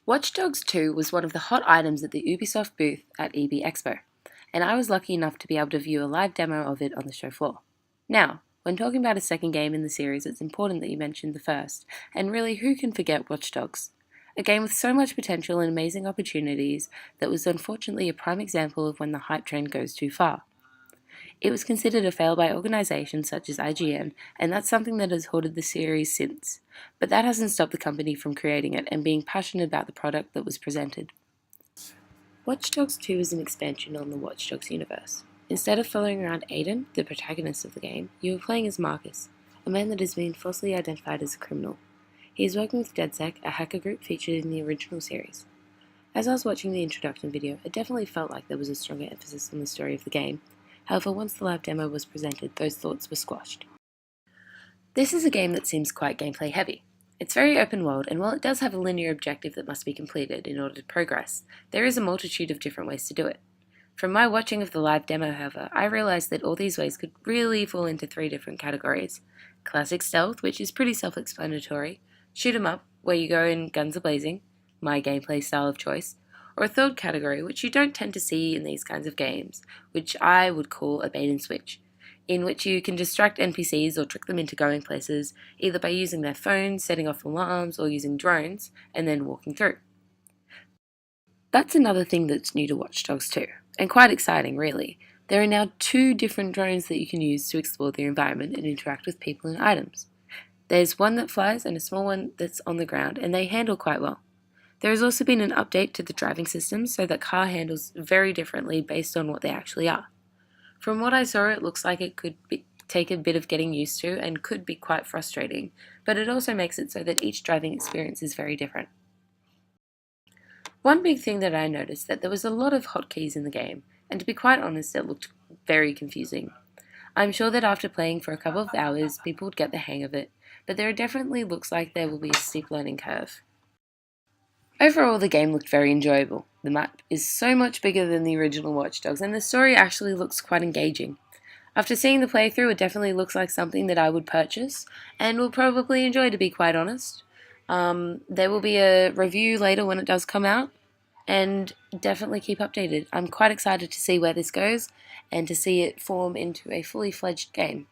Watch Dogs 2 was one of the hot items at the Ubisoft booth at Expo, and I was lucky enough to be able to view a live demo of it on the show floor. Now, when talking about a second game in the series, it's important that you mention the first, and really, who can forget Watch Dogs? A game with so much potential and amazing opportunities that was unfortunately a prime example of when the hype train goes too far. It was considered a fail by organisations such as IGN, and that's something that has haunted the series since. But that hasn't stopped the company from creating it and being passionate about the product that was presented. Watch Dogs 2 is an expansion on the Watch Dogs universe. Instead of following around Aiden, the protagonist of the game, you are playing as Marcus, a man that has been falsely identified as a criminal. He is working with DedSec, a hacker group featured in the original series. As I was watching the introduction video, it definitely felt like there was a stronger emphasis on the story of the game. However, once the live demo was presented, those thoughts were squashed. This is a game that seems quite gameplay heavy. It's very open world, and while it does have a linear objective that must be completed in order to progress, there is a multitude of different ways to do it. From my watching of the live demo, however, I realised that all these ways could really fall into 3 different categories. Classic stealth, which is pretty self-explanatory, shoot 'em up, where you go in guns a-blazing, my gameplay style of choice, or a third category which you don't tend to see in these kinds of games, which I would call a bait and switch, in which you can distract NPCs or trick them into going places, either by using their phones, setting off alarms, or using drones, and then walking through. That's another thing that's new to Watch Dogs 2, and quite exciting really. There are now 2 different drones that you can use to explore the environment and interact with people and items. There's one that flies and a small one that's on the ground, and they handle quite well. There has also been an update to the driving system so that car handles very differently based on what they actually are. From what I saw, it looks like it could take a bit of getting used to and could be quite frustrating, but it also makes it so that each driving experience is very different. One big thing that I noticed that there was a lot of hotkeys in the game, and to be quite honest, it looked very confusing. I'm sure that after playing for a couple of hours, people would get the hang of it, but there definitely looks like there will be a steep learning curve. Overall, the game looked very enjoyable. The map is so much bigger than the original Watch Dogs, and the story actually looks quite engaging. After seeing the playthrough, it definitely looks like something that I would purchase, and will probably enjoy, to be quite honest. There will be a review later when it does come out, and definitely keep updated. I'm quite excited to see where this goes, and to see it form into a fully fledged game.